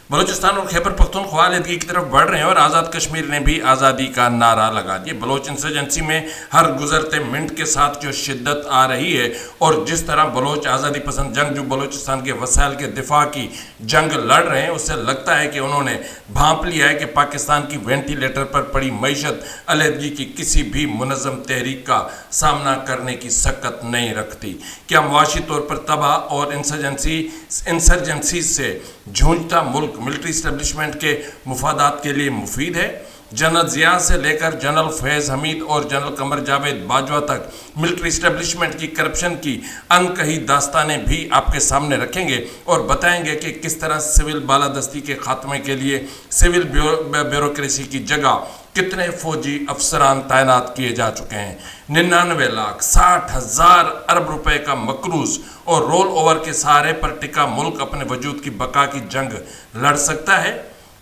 बलूचिस्तान और खैबर पख्तूनख्वा अलहदगी की तरफ बढ़ रहे हैं और आज़ाद कश्मीर ने भी आज़ादी का नारा लगा दिया। बलोच इंसर्जेंसी में हर गुजरते मिनट के साथ जो शिद्दत आ रही है और जिस तरह बलोच आज़ादी पसंद जंगजू बलूचिस्तान के वसाइल के दिफा की जंग लड़ रहे हैं, उससे लगता है कि उन्होंने भांप लिया है कि पाकिस्तान की वेंटिलेटर पर पड़ी मईशत अलहदगी की किसी भी मुनज़्ज़म तहरीक का सामना करने की सकत नहीं रखती। क्या मुआशी तौर पर तबाह और इंसर्जेंसी से झूंझता मुल्क मिलिट्री इस्टेब्लिशमेंट के मुफादात के लिए मुफीद है? जनरल ज़िया से लेकर जनरल फैज़ हमीद और जनरल कमर जावेद बाजवा तक मिलिट्री इस्टेब्लिशमेंट की करप्शन की अनकही दास्तानें भी आपके सामने रखेंगे और बताएंगे कि किस तरह सिविल बालादस्ती के खात्मे के लिए सिविल ब्यूरोक्रेसी की जगह कितने फौजी अफसरान तैनात किए जा चुके हैं। 99,60,000 अरब रुपए का मकरूज और रोल ओवर के सहारे पर टिका मुल्क अपने वजूद की बका की जंग लड़ सकता है?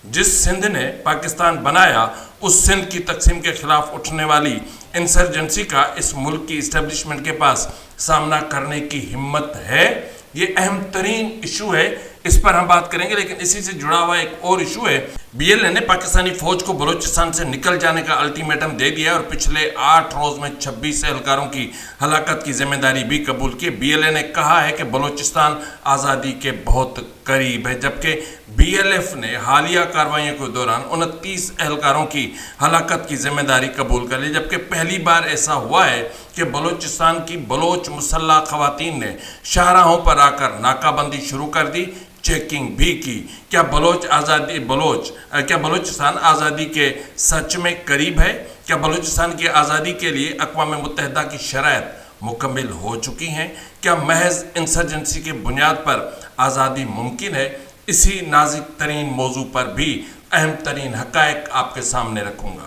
जिस सिंध ने पाकिस्तान बनाया, उस सिंध की तकसीम के खिलाफ उठने वाली इंसर्जेंसी का इस मुल्क की इस्टेब्लिशमेंट के पास सामना करने की हिम्मत है? ये अहम तरीन इशू है, इस पर हम बात करेंगे। लेकिन इसी से जुड़ा हुआ एक और इशू है। BLA ने पाकिस्तानी फौज को बलूचिस्तान से निकल जाने का अल्टीमेटम दे दिया और पिछले 8 रोज में 26 एहलकारों की हलाकत की जिम्मेदारी भी कबूल की। BLA ने कहा है कि बलूचिस्तान आज़ादी के बहुत करीब है, जबकि BLF ने हालिया कार्रवाइयों के दौरान 29 एहलकारों की हलाकत की जिम्मेदारी कबूल कर ली। जबकि पहली बार ऐसा हुआ है कि बलूचिस्तान की बलोच मुसल्लह खवातीन ने शाहराहों पर आकर नाकाबंदी शुरू कर दी, चेकिंग भी की। क्या बलूचिस्तान आज़ादी के सच में करीब है? क्या बलूचिस्तान की आज़ादी के लिए अक़वाम मुत्तहिदा की शराइत मुकम्मिल हो चुकी हैं? क्या महज इंसर्जेंसी के बुनियाद पर आज़ादी मुमकिन है? इसी नाजुक तरीन मौजू पर भी अहम तरीन हक़ाइक़ आपके सामने रखूँगा।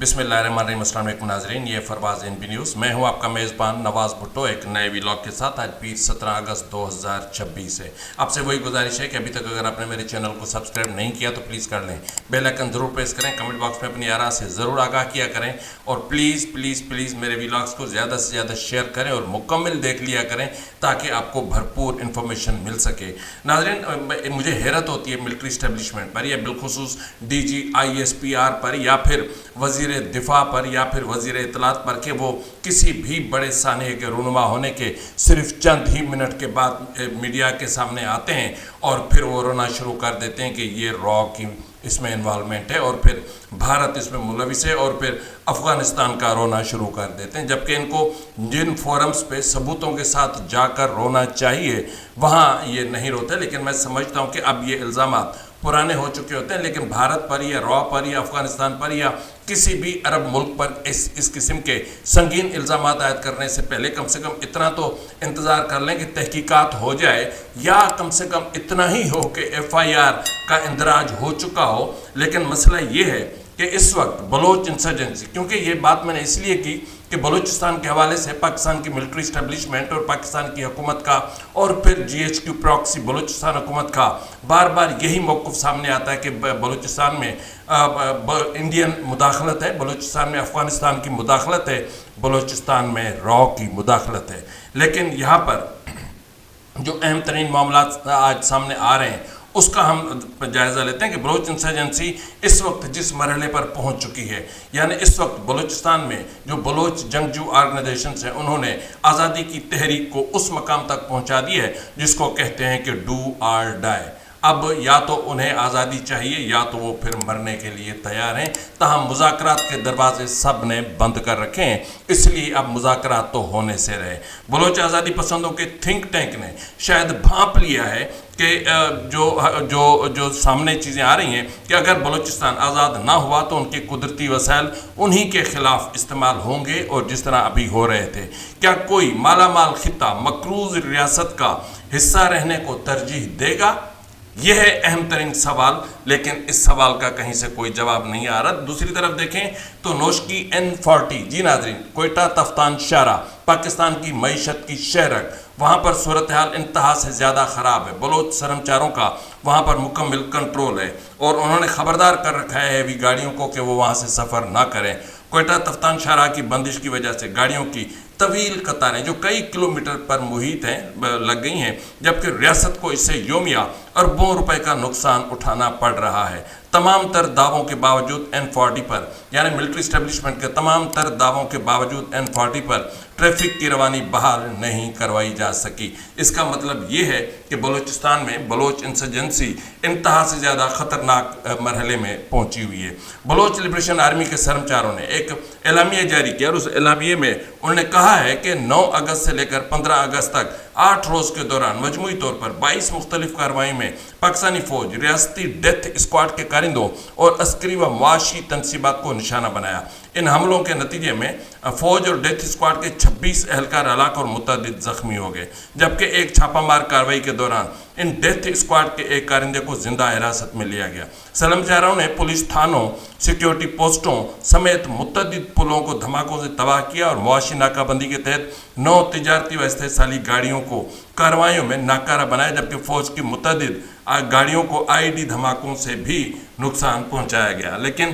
बिस्मिल्लाहिर्रहमानिर्रहीम, अस्सलाम वालेकुम नाज़रीन, ये फरवाज़ NB न्यूज़। मैं हूं आपका मेज़बान नवाज़ भुट्टो एक नए व्लॉग के साथ। आज 17 अगस्त 2026 है। आपसे वही गुजारिश है कि अभी तक अगर आपने मेरे चैनल को सब्सक्राइब नहीं किया तो प्लीज़ कर लें, बेल आइकन ज़रूर प्रेस करें, कमेंट बॉक्स में अपनी आरा से ज़रूर आगाह किया करें और प्लीज़ प्लीज़ प्लीज़ मेरे व्लॉग्स को ज़्यादा से ज़्यादा शेयर करें और मुकम्मल देख लिया करें ताकि आपको भरपूर इन्फॉर्मेशन मिल सके। नाज़रीन, मुझे हैरत होती है मिलिट्री इस्टेब्लिशमेंट पर या बिलखुसूस DG ISPR पर या फिर वज़ीर दिफा पर या फिर वज़ीर इत्तलात पर कि वो किसी भी बड़े सानिए के रूनुमा होने के सिर्फ चंद ही मिनट के बाद मीडिया के सामने आते हैं और फिर वो रोना शुरू कर देते हैं कि ये रॉ की इसमें इन्वॉल्वमेंट है और फिर भारत इसमें मुलविस है और फिर अफ़गानिस्तान का रोना शुरू कर देते हैं। जबकि इनको जिन फोरम्स पे सबूतों के साथ जाकर रोना चाहिए वहाँ ये नहीं रोते। लेकिन मैं समझता हूँ कि अब ये इल्ज़ामात पुराने हो चुके होते हैं, लेकिन भारत पर या रॉ पर या अफ़गानिस्तान पर या किसी भी अरब मुल्क पर इस किस्म के संगीन इल्ज़ामात आयद करने से पहले कम से कम इतना तो इंतज़ार कर लें कि तहकीकात हो जाए या कम से कम इतना ही हो कि FIR का इंदराज हो चुका हो। लेकिन मसला ये है कि इस वक्त बलोच इंसर्जेंसी, क्योंकि ये बात मैंने इसलिए की कि बलूचिस्तान के हवाले से पाकिस्तान की मिलिट्री इस्टेब्लिशमेंट और पाकिस्तान की हुकूमत का और फिर GHQ प्रॉक्सी बलूचिस्तान हुकूमत का बार बार यही मौक़िफ़ सामने आता है कि बलूचिस्तान में इंडियन मुदाखलत है, बलूचिस्तान में अफ़गानिस्तान की मुदाखलत है, बलूचिस्तान में रॉ की मुदाखलत है। लेकिन यहाँ पर जो अहम तरीन मामला आज सामने आ रहे हैं उसका हम जायज़ा लेते हैं कि बलोच इंसर्जेंसी इस वक्त जिस मरहले पर पहुंच चुकी है, यानी इस वक्त बलूचिस्तान में जो बलोच जंगजू ऑर्गेनाइजेशंस हैं उन्होंने आज़ादी की तहरीक को उस मकाम तक पहुंचा दी है जिसको कहते हैं कि डू और डाई। अब या तो उन्हें आज़ादी चाहिए या तो वो फिर मरने के लिए तैयार हैं। ताहम मुज़ाकरात के दरवाजे सब ने बंद कर रखे हैं, इसलिए अब मुज़ाकरात तो होने से रहे। बलोच आज़ादी पसंदों के थिंक टैंक ने शायद भांप लिया है कि जो सामने चीज़ें आ रही हैं कि अगर बलूचिस्तान आज़ाद ना हुआ तो उनके कुदरती वसाइल उन्हीं के ख़िलाफ़ इस्तेमाल होंगे और जिस तरह अभी हो रहे थे। क्या कोई मालामाल खिता मकरूज़ रियासत का हिस्सा रहने को तरजीह देगा? यह है अहम तरीन सवाल, लेकिन इस सवाल का कहीं से कोई जवाब नहीं आ रहा। दूसरी तरफ देखें तो नोशकी N40, जी नाजरीन, कोयटा तफ्तान शारा पाकिस्तान की मईशत की शहरक, वहाँ पर सूरत हाल इंतहा से ज़्यादा ख़राब है। बलोच सरमचारों का वहाँ पर मुकम्मल कंट्रोल है और उन्होंने ख़बरदार कर रखा है हैवी गाड़ियों को कि वो वहाँ से सफ़र ना करें। कोयटा तफ्तान शाहराह की बंदिश की वजह से गाड़ियों की طویل قطاریں جو کئی کلومیٹر پر محیط ہیں لگ گئی ہیں، جبکہ ریاست کو اس سے یومیہ اربوں روپے کا نقصان اٹھانا پڑ رہا ہے۔ تمام تر دعووں کے باوجود N40 پر، یعنی ملٹری اسٹیبلشمنٹ کے تمام تر دعووں کے باوجود N40 پر ٹریفک کی روانی بحال نہیں کروائی جا سکی۔ اس کا مطلب یہ ہے کہ بلوچستان میں بلوچ انسرجنسی انتہا سے زیادہ خطرناک مرحلے میں پہنچی ہوئی ہے۔ بلوچ لبریشن آرمی کے سرمچاروں نے ایک اعلامیہ جاری کیا اور اس اعلامیے میں انہوں نے کہا ہے کہ 9 اگست سے لے کر 15 اگست تک 8 روز کے دوران مجموعی طور پر 22 مختلف کارروائیوں میں پاکستانی فوج ریاستی ڈیتھ اسکواڈ کے کارندوں اور عسکری و معاشی تنصیبات کو نشانہ بنایا۔ ان حملوں کے نتیجے میں فوج اور ڈیتھ اسکواڈ کے 26 اہلکار ہلاک اور متعدد زخمی ہو گئے، جبکہ ایک چھاپہ مار کارروائی کے دوران ان ڈیتھ اسکواڈ کے ایک کارندے کو زندہ حراست میں لیا گیا۔ سرمچاروں نے پولیس تھانوں، سیکیورٹی پوسٹوں سمیت متعدد پلوں کو دھماکوں سے تباہ کیا اور معاشی ناکہ بندی کے تحت 9 تجارتی و استحصالی گاڑیوں کو کارروائیوں میں ناکارہ بنایا، جبکہ فوج کی متعدد گاڑیوں کو IED دھماکوں سے بھی نقصان پہنچایا گیا۔ لیکن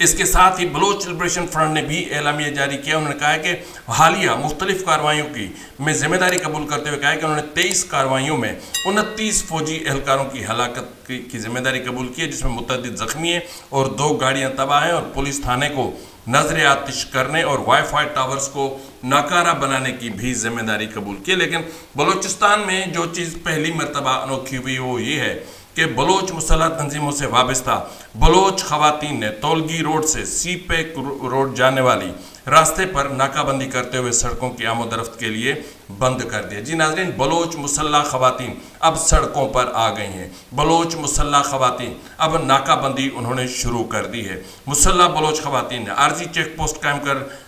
اس کے ساتھ ہی بلوچ لبریشن فرنٹ نے بھی اعلامیہ جاری کیا۔ انہوں نے کہا کہ حالیہ مختلف کارروائیوں کی میں ذمہ داری قبول کرتے ہوئے کہا کہ انہوں نے 23 کارروائیوں میں 29 فوجی اہلکاروں کی ہلاکت کی ذمہ داری قبول کی ہے، جس میں متعدد زخمی ہیں اور 2 گاڑیاں تباہ ہیں، اور پولیس تھانے کو نظر آتش کرنے اور وائی فائی ٹاورز کو ناکارہ بنانے کی بھی ذمہ داری قبول کی۔ لیکن بلوچستان میں جو چیز پہلی مرتبہ انوکھی ہوئی وہ یہ ہے کہ بلوچ مسلح تنظیموں سے وابستہ بلوچ خواتین نے تولگی روڈ سے سی پیک روڈ جانے والی راستے پر ناکہ بندی کرتے ہوئے سڑکوں کی آمد و رفت کے لیے بند کر دیا۔ جی ناظرین، بلوچ مسلح خواتین اب سڑکوں پر آ گئی ہیں۔ بلوچ مسلح خواتین اب ناکہ بندی انہوں نے شروع کر دی ہے۔ مسلح بلوچ خواتین نے عارضی چیک پوسٹ قائم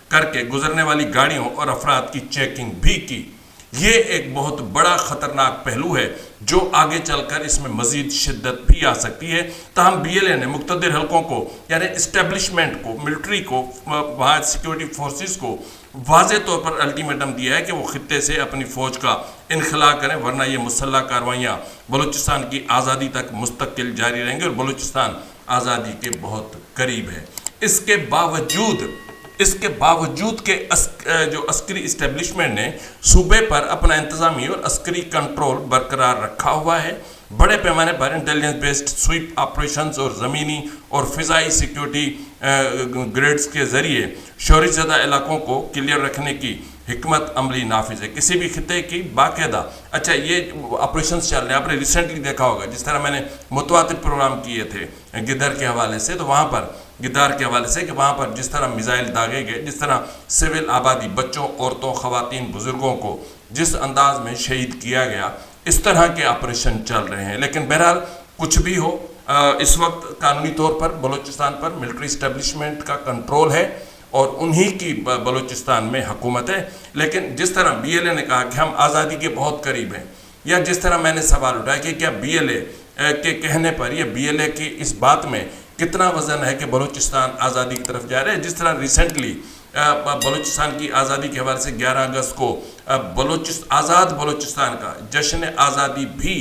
کر کے گزرنے والی گاڑیوں اور افراد کی چیکنگ بھی کی۔ یہ ایک بہت بڑا خطرناک پہلو ہے جو آگے چل کر اس میں مزید شدت بھی آ سکتی ہے۔ تاہم BLA نے مقتدر حلقوں کو، یعنی اسٹیبلشمنٹ کو، ملٹری کو، وہاں سیکیورٹی فورسز کو واضح طور پر الٹیمیٹم دیا ہے کہ وہ خطے سے اپنی فوج کا انخلا کریں، ورنہ یہ مسلح کارروائیاں بلوچستان کی آزادی تک مستقل جاری رہیں گے اور بلوچستان آزادی کے بہت قریب ہے۔ اس کے باوجود کہ جو عسکری اسٹیبلشمنٹ نے صوبے پر اپنا انتظامی اور عسکری کنٹرول برقرار رکھا ہوا ہے، بڑے پیمانے پر انٹیلیجنس بیسڈ سویپ آپریشنز اور زمینی اور فضائی سیکیورٹی گریڈز کے ذریعے شورش زدہ علاقوں کو کلیئر رکھنے کی حکمت عملی نافذ ہے۔ کسی بھی خطے کی باقاعدہ یہ آپریشنز چل رہے ہیں، آپ نے ریسنٹلی دیکھا ہوگا، جس طرح میں نے متواتر پروگرام کیے تھے گدر کے حوالے سے، تو وہاں پر گدار کے حوالے سے کہ وہاں پر جس طرح میزائل داغے گئے، جس طرح سول آبادی، بچوں، عورتوں، خواتین، بزرگوں کو جس انداز میں شہید کیا گیا، اس طرح کے آپریشن چل رہے ہیں۔ لیکن بہرحال کچھ بھی ہو، اس وقت قانونی طور پر بلوچستان پر ملٹری اسٹیبلشمنٹ کا کنٹرول ہے اور انہی کی بلوچستان میں حکومت ہے۔ لیکن جس طرح BLA نے کہا کہ ہم آزادی کے بہت قریب ہیں، یا جس طرح میں نے سوال اٹھایا کہ کیا BLA کے کہنے پر یا BLA کی اس بات میں کتنا وزن ہے کہ بلوچستان آزادی کی طرف جا رہے ہیں۔ جس طرح ریسنٹلی بلوچستان کی آزادی کے حوالے سے 11 اگست کو آزاد بلوچستان کا جشن آزادی بھی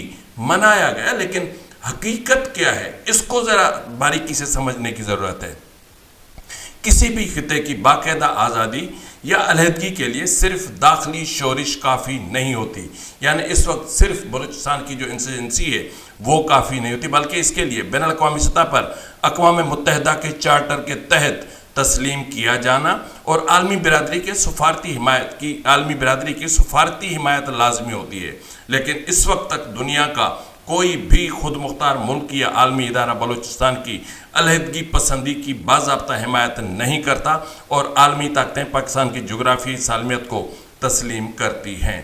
منایا گیا، لیکن حقیقت کیا ہے اس کو ذرا باریکی سے سمجھنے کی ضرورت ہے۔ کسی بھی خطے کی باقاعدہ آزادی یا علیحدگی کے لیے صرف داخلی شورش کافی نہیں ہوتی، یعنی اس وقت صرف بلوچستان کی جو انسرجنسی ہے وہ کافی نہیں ہوتی، بلکہ اس کے لیے بین الاقوامی سطح پر اقوام متحدہ کے چارٹر کے تحت تسلیم کیا جانا اور عالمی برادری کی سفارتی حمایت لازمی ہوتی ہے۔ لیکن اس وقت تک دنیا کا کوئی بھی خود مختار ملک یا عالمی ادارہ بلوچستان کی علیحدگی پسندی کی باضابطہ حمایت نہیں کرتا اور عالمی طاقتیں پاکستان کی جغرافیائی سالمیت کو تسلیم کرتی ہیں۔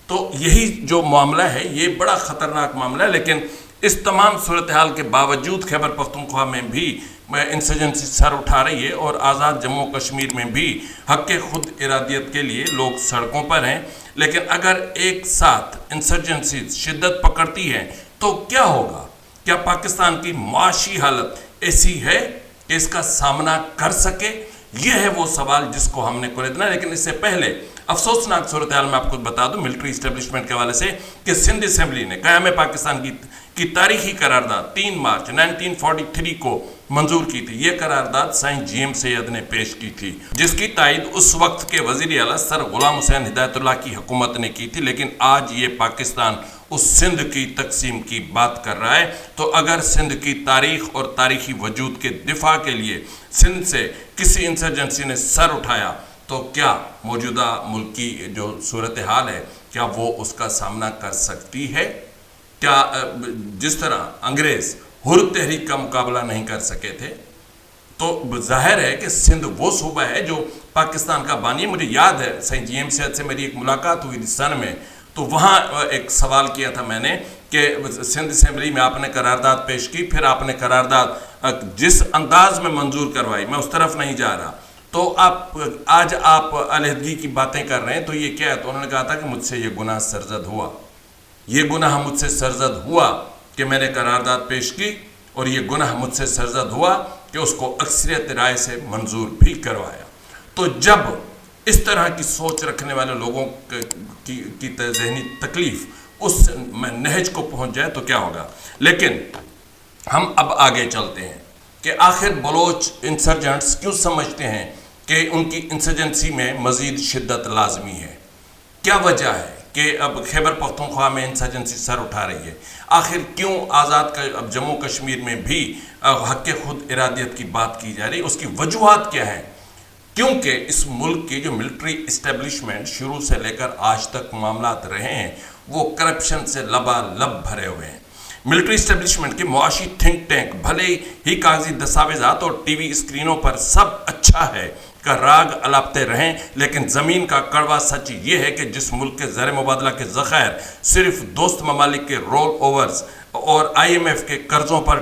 تو یہی جو معاملہ ہے یہ بڑا خطرناک معاملہ ہے، لیکن اس تمام صورتحال کے باوجود خیبر پختونخوا میں بھی انسرجنسی سر اٹھا رہی ہے اور آزاد جموں کشمیر میں بھی حق خود ارادیت کے لیے لوگ سڑکوں پر ہیں۔ لیکن اگر ایک ساتھ انسرجنسی شدت پکڑتی ہے تو کیا ہوگا؟ کیا پاکستان کی معاشی حالت ایسی ہے کہ اس کا سامنا کر سکے؟ یہ ہے وہ سوال جس کو ہم نے کھولنا ہے۔ لیکن اس سے پہلے افسوسناک صورتحال میں آپ کو بتا دوں ملٹری اسٹیبلشمنٹ کے حوالے سے کہ سندھ اسمبلی نے قیام پاکستان کی تاریخی قرارداد 3 مارچ 1943 کو منظور کی تھی۔ یہ قرارداد سائیں جی ایم سید نے پیش کی تھی، جس کی تائید اس وقت کے وزیر اعلیٰ سر غلام حسین ہدایت اللہ کی حکومت نے کی تھی، لیکن آج یہ پاکستان اس سندھ کی تقسیم کی بات کر رہا ہے۔ تو اگر سندھ کی تاریخ اور تاریخی وجود کے دفاع کے لیے سندھ سے کسی انسرجنسی نے سر اٹھایا تو کیا موجودہ ملک کی جو صورتحال ہے کیا وہ اس کا سامنا کر سکتی ہے؟ کیا جس طرح انگریز حر تحریک کا مقابلہ نہیں کر سکے تھے، تو ظاہر ہے کہ سندھ وہ صوبہ ہے جو پاکستان کا بانی ہے۔ مجھے یاد ہے سائیں جی ایم سید سے میری ایک ملاقات ہوئی سن میں، تو وہاں ایک سوال کیا تھا میں نے کہ سندھ اسمبلی میں آپ نے قرارداد پیش کی، پھر آپ نے قرارداد جس انداز میں منظور کروائی، میں اس طرف نہیں جا رہا، تو آج آپ علیحدگی کی باتیں کر رہے ہیں، تو یہ کیا ہے؟ تو انہوں نے کہا تھا کہ مجھ سے یہ گناہ سرزد ہوا، یہ گناہ مجھ سے سرزد ہوا کہ میں نے قرارداد پیش کی، اور یہ گناہ مجھ سے سرزد ہوا کہ اس کو اکثریت رائے سے منظور بھی کروایا۔ تو جب اس طرح کی سوچ رکھنے والے لوگوں کی ذہنی تکلیف اس نہج کو پہنچ جائے تو کیا ہوگا؟ لیکن ہم اب آگے چلتے ہیں کہ آخر بلوچ انسرجنٹس کیوں سمجھتے ہیں کہ ان کی انسرجنسی میں مزید شدت لازمی ہے؟ کیا وجہ ہے کہ اب خیبر پختونخوا میں انسرجنسی سر اٹھا رہی ہے؟ آخر کیوں آزاد اب جموں کشمیر میں بھی حق خود ارادیت کی بات کی جا رہی؟ اس کی وجوہات کیا ہیں؟ کیونکہ اس ملک کی جو ملٹری اسٹیبلشمنٹ شروع سے لے کر آج تک معاملات رہے ہیں وہ کرپشن سے لبالب بھرے ہوئے ہیں۔ ملٹری اسٹیبلشمنٹ کے معاشی تھنک ٹینک بھلے ہی کاغذی دستاویزات اور ٹی وی اسکرینوں پر سب اچھا ہے کا راگ الاپتے رہیں، لیکن زمین کا کڑوا سچ یہ ہے کہ جس ملک کے زر مبادلہ کے ذخائر صرف دوست ممالک کے رول اوورز اور آئی ایم ایف کے قرضوں پر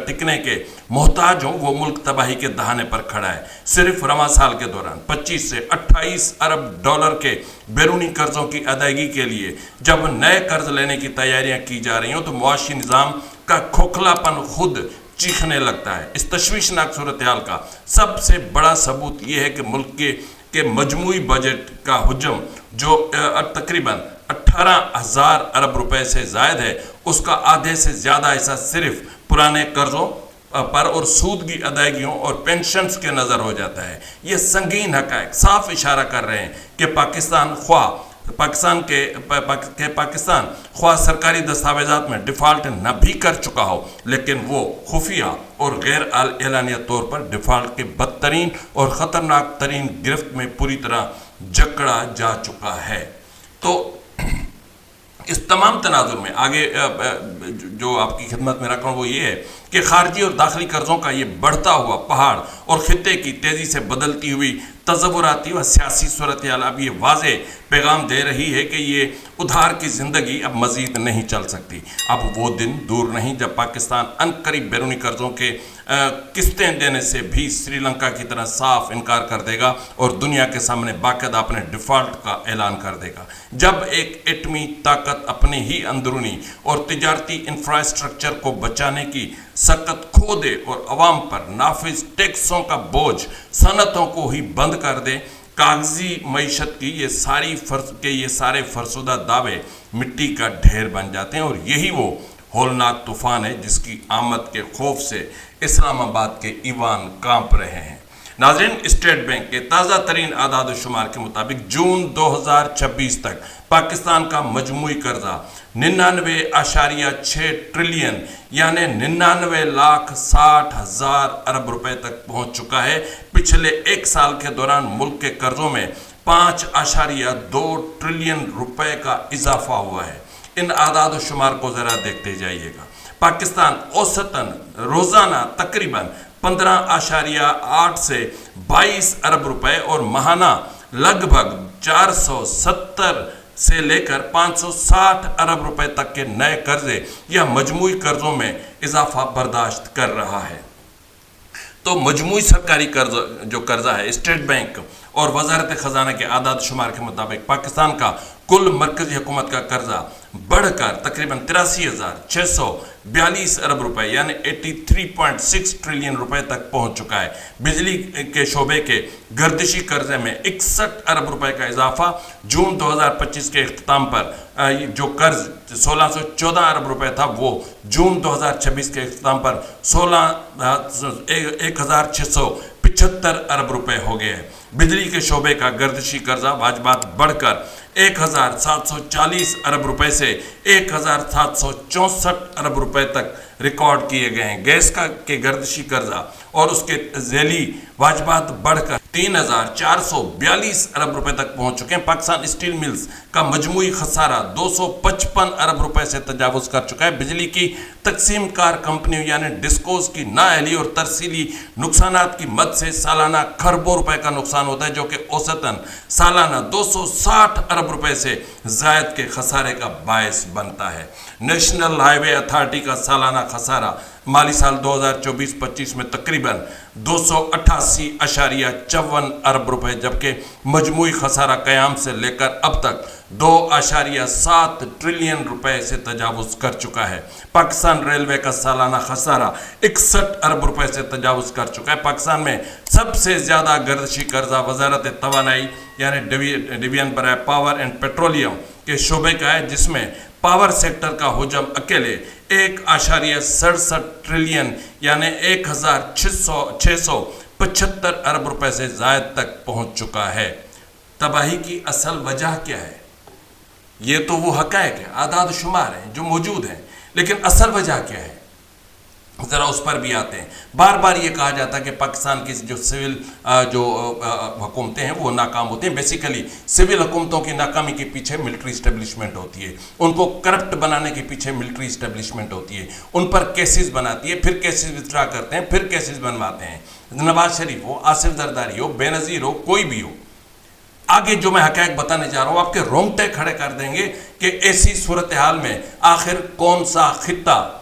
ٹکنے کے محتاج ہوں، وہ ملک تباہی کے دہانے پر کھڑا ہے۔ صرف رواں سال کے دوران 25 سے 28 ارب ڈالر کے بیرونی قرضوں کی ادائیگی کے لیے جب نئے قرض لینے کی تیاریاں کی جا رہی ہوں تو معاشی نظام کا کھوکھلا پن خود چیخنے لگتا ہے۔ اس تشویشناک صورتحال کا سب سے بڑا ثبوت یہ ہے کہ ملک کے مجموعی بجٹ کا حجم جو تقریباً 18,000 ارب روپے سے زائد ہے، اس کا آدھے سے زیادہ حصہ صرف پرانے قرضوں پر اور سود کی ادائیگیوں اور پینشنز کے نظر ہو جاتا ہے۔ یہ سنگین حقائق صاف اشارہ کر رہے ہیں کہ پاکستان خواہ سرکاری دستاویزات میں ڈیفالٹ نہ بھی کر چکا ہو، لیکن وہ خفیہ اور غیر اعلانیہ طور پر ڈیفالٹ کے بدترین اور خطرناک ترین گرفت میں پوری طرح جکڑا جا چکا ہے۔ تو اس تمام تناظر میں آگے جو آپ کی خدمت میں رکھ رہا ہوں وہ یہ ہے کہ خارجی اور داخلی قرضوں کا یہ بڑھتا ہوا پہاڑ اور خطے کی تیزی سے بدلتی ہوئی تصوراتی و سیاسی صورتحال اب یہ واضح پیغام دے رہی ہے کہ یہ ادھار کی زندگی اب مزید نہیں چل سکتی۔ اب وہ دن دور نہیں جب پاکستان عنقریب بیرونی قرضوں کے قسطیں دینے سے بھی سری لنکا کی طرح صاف انکار کر دے گا اور دنیا کے سامنے باقاعدہ اپنے ڈیفالٹ کا اعلان کر دے گا۔ جب ایک ایٹمی طاقت اپنے ہی اندرونی اور تجارتی انفراسٹرکچر کو بچانے کی سکت کھو دے اور عوام پر نافذ ٹیکسوں کا بوجھ صنعتوں کو ہی بند کر دے، کاغذی معیشت کی یہ سارے فرسودہ دعوے مٹی کا ڈھیر بن جاتے ہیں، اور یہی وہ ہولناک طوفان ہے جس کی آمد کے خوف سے اسلام آباد کے ایوان کانپ رہے ہیں۔ ناظرین، اسٹیٹ بینک کے تازہ ترین اعداد و شمار کے مطابق جون 2026 تک پاکستان کا مجموعی قرضہ 99.6 ٹریلین یعنی 99,60,000 ارب روپے تک پہنچ چکا ہے۔ پچھلے ایک سال کے دوران ملک کے قرضوں میں 5.2 ٹریلین روپے کا اضافہ ہوا ہے۔ ان اعداد و شمار کو ذرا دیکھتے جائیے گا۔ پاکستان اوسطاً روزانہ تقریباً 15.8 سے 22 ارب روپے اور ماہانہ لگ بھگ 470 سے لے کر 560 ارب روپے تک کے نئے قرضے یا مجموعی قرضوں میں اضافہ برداشت کر رہا ہے۔ تو مجموعی سرکاری قرضہ ہے، اسٹیٹ بینک اور وزارت خزانہ کے اعداد شمار کے مطابق پاکستان کا کل مرکزی حکومت کا قرضہ बढ़कर तकरीबन 83,642 अरब रुपए यानी 83.6 ट्रिलियन रुपए तक पहुंच चुका है। बिजली के शोबे के गर्दिशी कर्जे में 61 अरब रुपए का इजाफा। जून 2025 के इख्तिताम पर जो कर्ज 1614 अरब रुपए था वो जून 2026 के इख्तिताम पर 1675 अरब रुपए हो गए हैं। बिजली के शोबे का गर्दिशी कर्जा वाजबात बढ़कर 1740 अरब रुपए से 1764 अरब रुपए तक रिकॉर्ड किए गए हैं। गैस के गर्दिशी कर्जा और उसके झेली वाजबात बढ़कर 3442 अरब रुपए तक पहुंच चुके हैं। पाकिस्तान स्टील मिल्स का मजमूई खसारा 255 अरब रुपए से तजावुज कर चुका है। बिजली की तकसीम कार कंपनियों यानी डिस्कोस की नाअहली और तरसीली नुकसानात की मद से सालाना खरबों रुपए का नुकसान होता है, जो कि औसतन सालाना 260 अरब रुपए से जायद के खसारे का बायस बनता है। नेशनल हाईवे अथॉरिटी का सालाना खसारा माली साल 2024-25 में तकरीबन 288.54 अरब रुपए, जबकि मजमूई खसारा क़याम से लेकर अब तक 2.7 ट्रिलियन रुपए से तजावुज कर चुका है। पाकिस्तान रेलवे का सालाना खसारा 61 अरब रुपए से तजावुज कर चुका है। पाकिस्तान में सबसे ज़्यादा गर्दिशी कर्जा वजारत तवानाई यानी डिवीजन बराए पावर एंड पेट्रोलियम के शोबे का है, जिसमें पावर सेक्टर का हुजम अकेले 1.67 ट्रिलियन यानी 1675 अरब रुपए से जायद तक पहुंच चुका है। तबाही की असल वजह क्या है? ये तो वो हक़ाइक़ है, आदाद शुमार हैं जो मौजूद हैं, लेकिन असल वजह क्या है ज़रा उस पर भी आते हैं। बार बार ये कहा जाता है कि पाकिस्तान की जो सिविल हुकूमतें हैं वो नाकाम होती हैं। बेसिकली सिविल हुकूमतों की नाकामी के पीछे मिलिट्री इस्टेब्लिशमेंट होती है, उनको करप्ट बनाने के पीछे मिलिट्री इस्टेब्लिशमेंट होती है, उन पर केसेस बनाती है, फिर केसेस विथड्रा करते हैं, फिर केसेस बनवाते हैं। नवाज शरीफ हो, आसिफ जरदारी हो, बेनज़ीर हो, कोई भी हो, आगे जो मैं हक़ाइक़ बताने जा रहा हूँ आपके रोंगटे खड़े कर देंगे कि ऐसी सूरत हाल में आखिर कौन सा खित्ता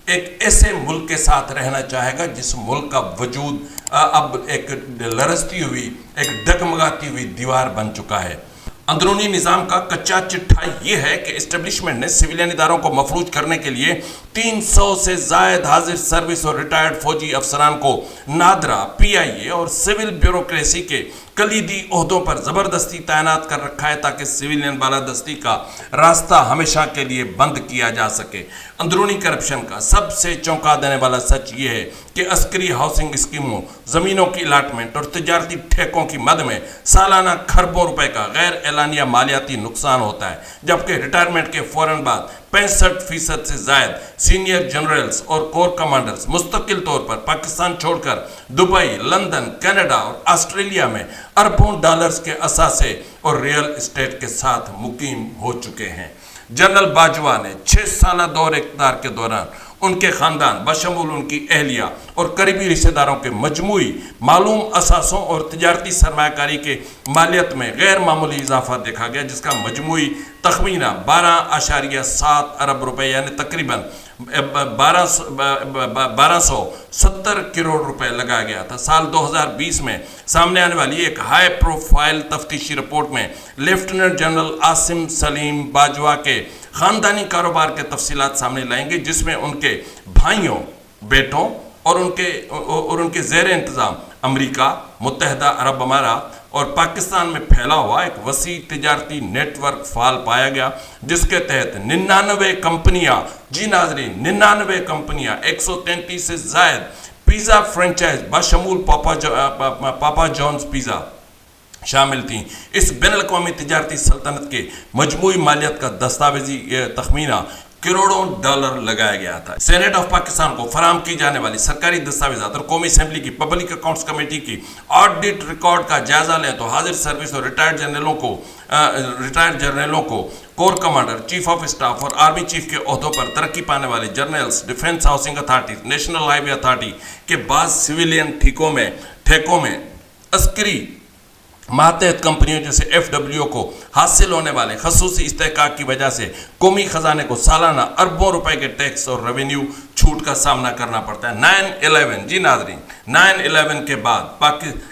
एक ऐसे मुल्क के साथ रहना चाहेगा जिस मुल्क का वजूद अब एक लरसती हुई, एक डगमगाती हुई दीवार बन चुका है। अंदरूनी निज़ाम का कच्चा चिट्ठा ये है कि इस्टेब्लिशमेंट ने सिविलियन इदारों को मफलूज करने के लिए 300 से जायद हाजिर सर्विस और रिटायर्ड फौजी अफसरान को नादरा, PIA और सिविल ब्यूरोक्रेसी के कलीदी ओहदों पर ज़बरदस्ती तैनात कर रखा है ताकि सिविलियन बालादस्ती का रास्ता हमेशा के लिए बंद किया जा सके। अंदरूनी करप्शन का सबसे चौंका देने वाला सच ये है कि अस्करी हाउसिंग स्कीमों, ज़मीनों की अलाटमेंट और तिजारती ठेकों की मद में सालाना खरबों रुपए का गैर एलानिया मालियाती नुकसान होता है, जबकि रिटायरमेंट के फ़ौरन बाद 65% से जायद सीनियर जनरल्स और कोर कमांडर्स मुस्तकिल तौर पर पाकिस्तान छोड़कर दुबई, लंदन, कनाडा और ऑस्ट्रेलिया में अरबों डॉलर्स के असासे और रियल एस्टेट के साथ मुकीम हो चुके हैं। जनरल बाजवा ने 6 साल दौर इक़्तिदार के दौरान उनके ख़ानदान बशमूल उनकी अहलिया और करीबी रिश्तेदारों के मजमूई मालूम असासों और तिजारती सरमायाकारी के मालियत में गैर मामूली इजाफा देखा गया, जिसका मजमूई तखमीना 12.7 अरब रुपए यानी तकरीबन 1270 करोड़ रुपए लगाया गया था। साल 2020 में सामने आने वाली एक हाई प्रोफाइल तफ्तीशी रिपोर्ट में लेफ्टिनेंट जनरल आसिम सलीम बाजवा के ख़ानदानी कारोबार के तफसीलात सामने लाएंगे, जिसमें उनके भाइयों, बेटों और उनके ज़ेर इंतज़ाम अमेरिका, मुत्तहदा अरब अमारात और पाकिस्तान में फैला हुआ एक वसी तिजारती नेटवर्क फाल पाया गया, जिसके तहत 99 कंपनियां, जी नाजरीन 99 कंपनियां, 133 से जायद pizza franchise बशमूल Papa John's pizza शामिल थी। इस बैनुल-अक़वामी तिजारती सल्तनत के मजमूई मालियत का दस्तावेजी तखमीना करोड़ों डॉलर लगाया गया था। सेनेट ऑफ पाकिस्तान को फराहम की जाने वाली सरकारी दस्तावेजात और कौमी असेंबली की पब्लिक अकाउंट्स कमेटी की ऑडिट रिकॉर्ड का जायजा लें तो हाजिर सर्विस और रिटायर्ड जर्नलों को core commander, chief of staff और आर्मी चीफ के ओहदों पर तरक्की पाने वाले journals, defence housing authority, national highway authority के बाद सिविलियन ठेकों में अस्करी मातहत कंपनियों जैसे FWO को हासिल होने वाले खसूसी इस्तेहकाक की वजह से कौमी खजाने को सालाना अरबों रुपए के टैक्स और रेवेन्यू छूट का सामना करना पड़ता है। 9/11 जी नाजरीन, 9/11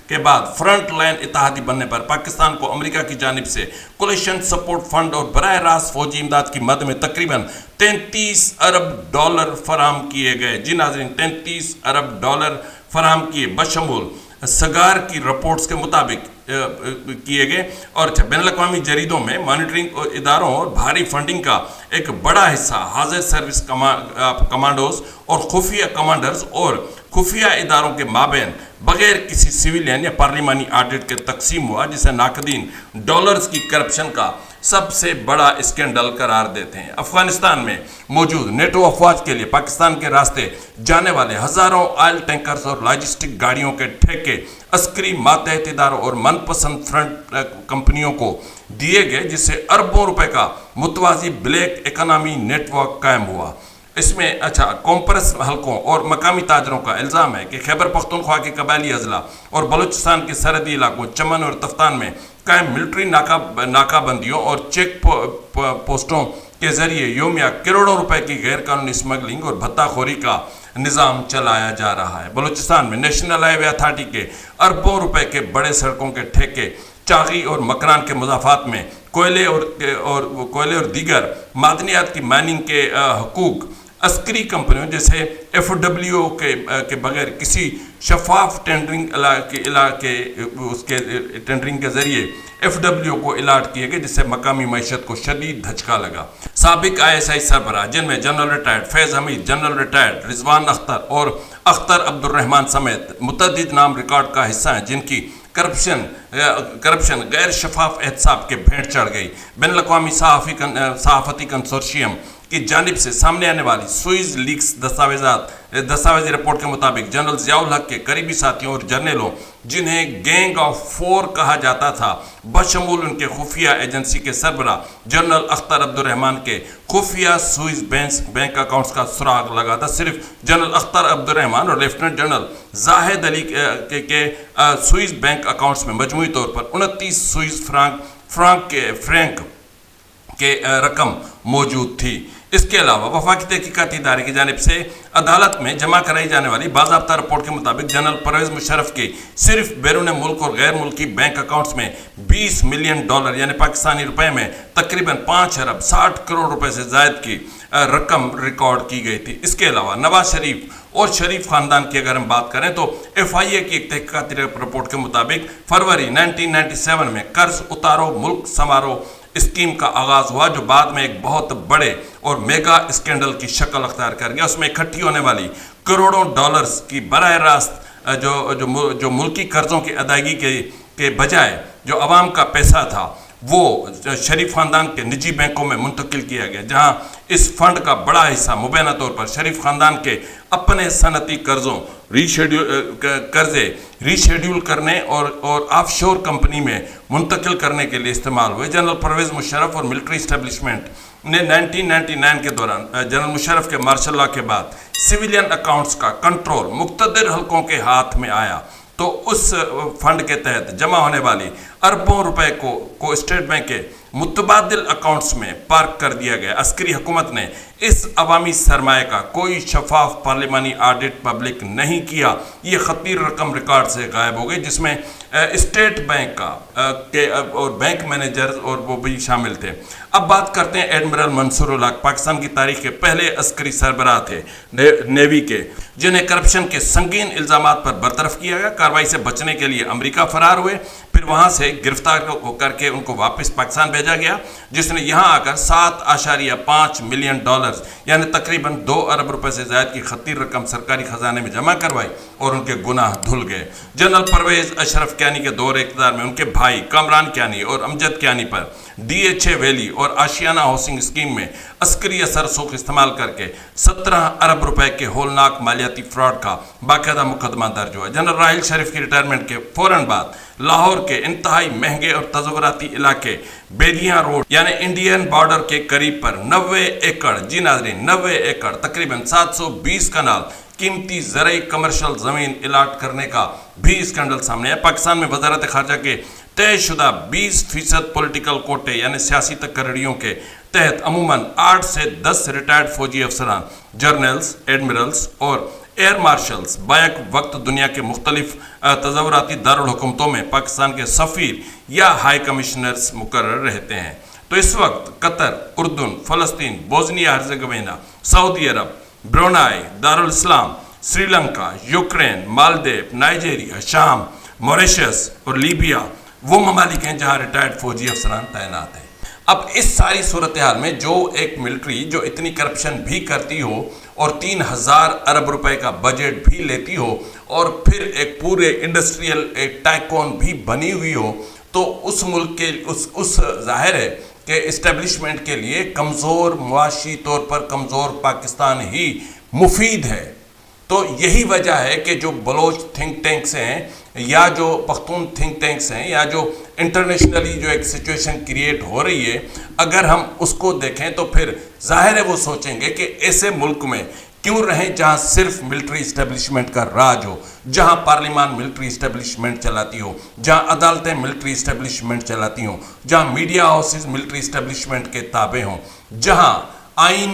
के बाद फ्रंट लाइन इत्तेहादी बनने पर पाकिस्तान को अमेरिका की जानिब से कोलिशन सपोर्ट फंड और बराह रास्त फौजी इमदाद की मद में तकरीबन 33 अरब डॉलर फराम किए गए। जी नाजरीन, 33 अरब डॉलर फराम किए बशमूल सगार की रिपोर्ट्स के मुताबिक किए गए। और बैनुल-अक़वामी जरीदों में मॉनिटरिंग इदारों और भारी फंडिंग का एक बड़ा हिस्सा हाजिर सर्विस कमांडोज और खुफिया कमांडर्स और खुफिया इदारों के माबेन बगैर किसी सिविलियन या पार्लिमानी ऑडिट के तकसीम हुआ, जिसे नाकदीन डॉलर्स की करप्शन का सबसे बड़ा स्कैंडल करार देते हैं। अफगानिस्तान में मौजूद नेटो अफवाज के लिए पाकिस्तान के रास्ते जाने वाले हजारों ऑयल टैंकर्स और लॉजिस्टिक गाड़ियों के ठेके अस्करी मातहत इदारों और मनपसंद फ्रंट कंपनियों को दिए गए, जिससे अरबों रुपए का मुतवाजी ब्लैक इकोनॉमी नेटवर्क कायम हुआ। इसमें कॉम्प्रेस हलकों और मकामी ताजरों का इल्ज़ाम है कि खैबर पख्तूनख्वा के कबायली अजला और बलूचिस्तान के सरहदी इलाकों चमन और तफ्तान में कायम मिलिट्री नाकाबंदियों और चेक पोस्टों के जरिए योमिया करोड़ों रुपए की गैर कानूनी स्मगलिंग और भत्ताखोरी का निज़ाम चलाया जा रहा है। बलूचिस्तान में नेशनल हाईवे अथॉरिटी के अरबों रुपए के बड़े सड़कों के ठेके चागी और मकरान के मुजाफात में कोयले और दीगर मादनियात की माइनिंग के हकूक अस्करी कंपनियों जैसे FWO के बगैर किसी शफाफ टेंडरिंग उसके टेंडरिंग के जरिए FWO को इलाट किए गए, जिससे मकामी मईशत को शदीद धचका लगा। साबिक ISI सरबराह जिनमें जनरल रिटायर्ड फैज़ हमीद, जनरल रिटायर्ड रिजवान अख्तर और अख्तर अब्दुर्रहमान समेत मुतअद्दिद नाम रिकॉर्ड का हिस्सा हैं, जिनकी करप्शन गैर शफाफ एहतसाब के भेंट चढ़ गई। बैनुल-अक़वामी सहाफ़ती कंसोर्शियम की जानिब से सामने आने वाली सुइज लीक्स दस्तावेजी रिपोर्ट के मुताबिक जनरल ज़ियाउल हक के करीबी साथियों और जर्नलों, जिन्हें गैंग ऑफ 4 कहा जाता था, बशमूल उनके खुफिया एजेंसी के सरबराह जनरल अख्तर अब्दुर्रहमान के खुफिया सुइज बैंक अकाउंट्स का सुराग लगा था। सिर्फ जनरल अख्तर अब्दुर्रहमान और लेफ्टिनेंट जनरल जाहिद अली के सुइज बैंक अकाउंट्स में मजमूई तौर पर 29 सुइज फ्रैंक के रकम मौजूद थी। इसके अलावा वफाकी तहकीकाती इदारे की जानिब से अदालत में जमा कराई जाने वाली बाज़ाब्ता रिपोर्ट के मुताबिक जनरल परवेज़ मुशर्रफ के सिर्फ बैरून मुल्क और गैर मुल्की बैंक अकाउंट्स में 20 मिलियन डॉलर यानी पाकिस्तानी रुपए में तकरीबन 5 अरब 60 करोड़ रुपए से ज़ायद की रकम रिकॉर्ड की गई थी। इसके अलावा नवाज शरीफ और शरीफ खानदान की अगर हम बात करें तो FIA की एक तहकीकाती रिपोर्ट के मुताबिक फरवरी 1997 में कर्ज उतारो मुल्क संवारो स्कीम का आगाज हुआ, जो बाद में एक बहुत बड़े और मेगा स्कैंडल की शक्ल अख्तियार कर गया। उसमें इकट्ठी होने वाली करोड़ों डॉलर्स की बराह रास्त जो मुल्की कर्जों की अदायगी के बजाय जो अवाम का पैसा था वो शरीफ खानदान के निजी बैंकों में मुंतकिल किया गया, जहां इस फंड का बड़ा हिस्सा मुबैना तौर पर शरीफ खानदान के अपने सनती कर्जों रीशेड्यूल करने और ऑफशोर कंपनी में मुंतकिल करने के लिए इस्तेमाल हुए। जनरल परवेज़ मुशर्रफ और मिलिट्री इस्टेब्लिशमेंट ने 1999 के दौरान जनरल मुशर्रफ के मार्शल लॉ के बाद सिविलियन अकाउंट्स का कंट्रोल मुक्तदर हलकों के हाथ में आया, तो उस फंड के तहत जमा होने वाली अरबों रुपए को स्टेट बैंक के मुतबादिल अकाउंट्स में पार्क कर दिया गया। अस्करी हुकूमत ने इस अवामी सरमाए का कोई शफाफ पार्लिमानी ऑडिट पब्लिक नहीं किया। ये खतीर रकम रिकॉर्ड से गायब हो गई, जिसमें स्टेट बैंक के और बैंक मैनेजर्स और वो भी शामिल थे। अब बात करते हैं एडमिरल मंसूर उल हक, पाकिस्तान की तारीख के पहले अस्करी सरबराह थे नेवी के, जिन्हें करप्शन के संगीन इल्जामात पर बरतरफ किया गया। कार्रवाई से बचने के लिए अमेरिका फरार हुए, फिर वहां से गिरफ्तार करके उनको वापस पाकिस्तान भेजा गया, जिसने यहां आकर 7.5 मिलियन डॉलर यानी तकरीबन 2 अरब रुपए से ज्यादा की खतीर रकम सरकारी खजाने में जमा करवाई और उनके गुनाह धुल गए। जनरल परवेज अशरफ क्यानी के दौर इक़्तिदार में उनके भाई कामरान क्यानी और अमजद क्यानी पर DHA वैली और आशियाना हाउसिंग स्कीम में अस्करी असर सूख इस्तेमाल करके 17 अरब रुपए के होलनाक मालियाती फ्रॉड का बाकायदा मुकदमा दर्ज हुआ। जनरल राहिल शरीफ की रिटायरमेंट के फौरन बाद लाहौर के इंतहाई महंगे और तजवराती इलाके बेलियां रोड यानी इंडियन बॉर्डर के करीब पर 90 एकड़ जी नाजरीन 90 एकड़ तकरीबन 720 कनाल कीमती ज़राई कमर्शियल ज़मीन अलाट करने का भी स्कैंडल सामने है। पाकिस्तान में वजारत खारजा के तयशुदा 20% पॉलिटिकल कोटे यानी सियासी तकर्रियों के तहत अमूमन 8 से 10 रिटायर्ड फौजी अफसरान, जर्नल्स, एडमिरल्स और एयर मार्शल्स बैक वक्त दुनिया के मुख्तलिफ तज़व्वुराती दारुल हुकूमतों में पाकिस्तान के सफ़ीर या हाई कमिश्नर्स मुकर्रर रहते हैं। तो इस वक्त कतर, उर्दून, फ़लस्तीन, बोस्निया हर्ज़ेगोविना, सऊदी अरब, ब्रुनाई, दारुल इस्लाम, श्रीलंका, यूक्रेन, मालदीव, नाइजीरिया, शाम, मॉरिशस और लीबिया वो ममालिक हैं जहाँ रिटायर्ड फौजी अफसरान तैनात हैं। अब इस सारी सूरत हाल में जो एक मिलिट्री जो इतनी करप्शन भी करती हो और 3000 अरब रुपए का बजट भी लेती हो और फिर एक पूरे इंडस्ट्रियल एक टाइकॉन भी बनी हुई हो, तो उस मुल्क के उस जाहिर है कि इस्टेब्लिशमेंट के लिए कमज़ोर मुआशी तौर पर कमज़ोर पाकिस्तान ही मुफीद है। तो यही वजह है कि जो बलोच थिंक टैंक्स हैं या जो पख्तून थिंक टैंक्स हैं या जो इंटरनेशनली जो एक सिचुएशन क्रिएट हो रही है, अगर हम उसको देखें तो फिर जाहिर है वो सोचेंगे कि ऐसे मुल्क में क्यों रहें जहां सिर्फ मिलिट्री इस्टेब्लिशमेंट का राज हो, जहां पार्लियामान मिलिट्री इस्टेब्लिशमेंट चलाती हो, जहां अदालतें मिलिट्री इस्टेब्लिशमेंट चलाती हों, जहां मीडिया हाउसेज मिलिट्री इस्टेब्लिशमेंट के ताबे हों, जहां आइन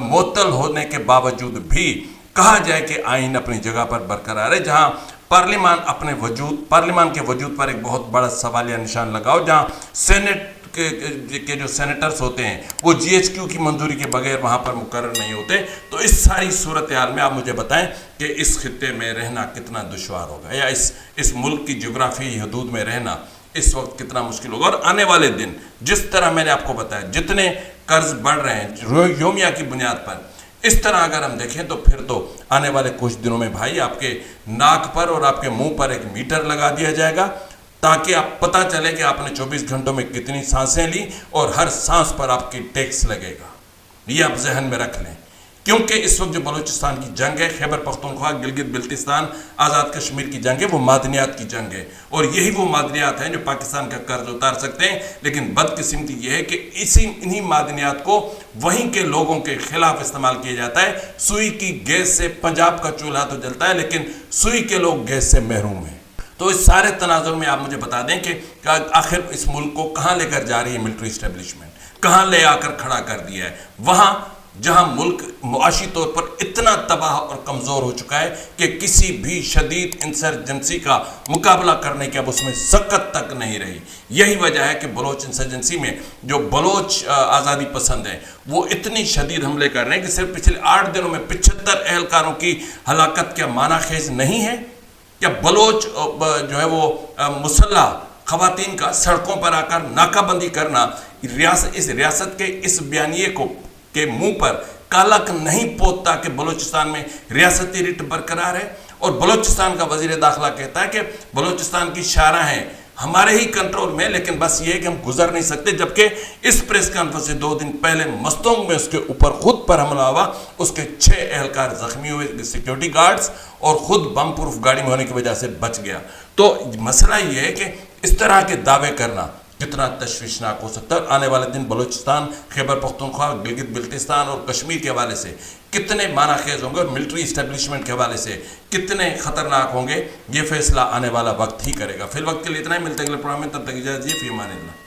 मुअत्तल होने के बावजूद भी कहा जाए कि आइन अपनी जगह पर बरकरार है, जहां पार्लियामान के वजूद पर एक बहुत बड़ा सवालिया निशान लगाओ, जहां सेनेट के जो सेनेटर्स होते हैं वो GHQ की मंजूरी के बगैर वहां पर मुकर्रर नहीं होते। तो इस सारी सूरत हाल में आप मुझे बताएं कि इस खित्ते में रहना कितना दुश्वार होगा या इस मुल्क की जोग्राफी हदूद में रहना इस वक्त कितना मुश्किल होगा। और आने वाले दिन जिस तरह मैंने आपको बताया जितने कर्ज बढ़ रहे हैं योमिया की बुनियाद पर, इस तरह अगर हम देखें तो फिर तो आने वाले कुछ दिनों में भाई आपके नाक पर और आपके मुंह पर एक मीटर लगा दिया जाएगा ताकि आप पता चले कि आपने 24 घंटों में कितनी सांसें ली और हर सांस पर आपकी टैक्स लगेगा। ये आप जहन में रख लें, क्योंकि इस वक्त जो बलूचिस्तान की जंग है, खैबर पख्तूनख्वा, गिलगित बिल्तिस्तान, आज़ाद कश्मीर की जंग है, वो मादनियात की जंग है और यही वो मादनियात हैं जो पाकिस्तान का कर्ज उतार सकते हैं। लेकिन बदकिस्मती ये है कि इन्हीं मादनियात को वहीं के लोगों के खिलाफ इस्तेमाल किया जाता है। सुई की गैस से पंजाब का चूल्हा तो जलता है लेकिन सुई के लोग गैस से महरूम हैं। तो इस सारे तनाजुर में आप मुझे बता दें कि आखिर इस मुल्क को कहाँ लेकर जा रही है मिलिट्री इस्टेब्लिशमेंट, कहाँ ले आकर खड़ा कर दिया है। वहाँ जहाँ मुल्क मुआशी तौर पर इतना तबाह और कमज़ोर हो चुका है कि किसी भी शदीद इंसर्जेंसी का मुकाबला करने की अब उसमें सकत तक नहीं रही। यही वजह है कि बलोच इंसर्जेंसी में जो बलोच आज़ादी पसंद है वो इतनी शदीद हमले कर रहे हैं कि सिर्फ पिछले 8 दिनों में 75 एहलकारों की हलाकत क्या माना खेज नहीं है। क्या बलोच जो है वो मुसल्ला खवातीन का सड़कों पर आकर नाकाबंदी करना इस रियासत के इस बयानिए के मुंह पर कालक नहीं पोतता कि बलूचिस्तान में रियासती रिट बरकरार है। और बलूचिस्तान का वजीर दाखिला कहता है कि बलूचिस्तान की शाहराहें हमारे ही कंट्रोल में, लेकिन बस ये है कि हम गुजर नहीं सकते। जबकि इस प्रेस कॉन्फ्रेंस से 2 दिन पहले मस्तोंग में उसके ऊपर खुद पर हमला हुआ, उसके 6 एहलकार जख्मी हुए, सिक्योरिटी गार्ड्स, और खुद बम प्रूफ गाड़ी में होने की वजह से बच गया। तो मसला ये है कि इस तरह के दावे करना कितना तशवीशनाक हो सकता है। और आने वाले दिन बलूचिस्तान, खैबर पख्तूनख्वा, गिलगित बिल्तिस्तान और कश्मीर के हवाले से कितने माना खेज होंगे और मिलिट्री इस्टेब्लिशमेंट के हवाले से कितने खतरनाक होंगे, ये फैसला आने वाला वक्त ही करेगा। फिर वक्त के लिए इतना ही, मिलते हैं अगले प्रोग्राम में, तब तक इजाज़त दीजिए। फी अमान अल्लाह।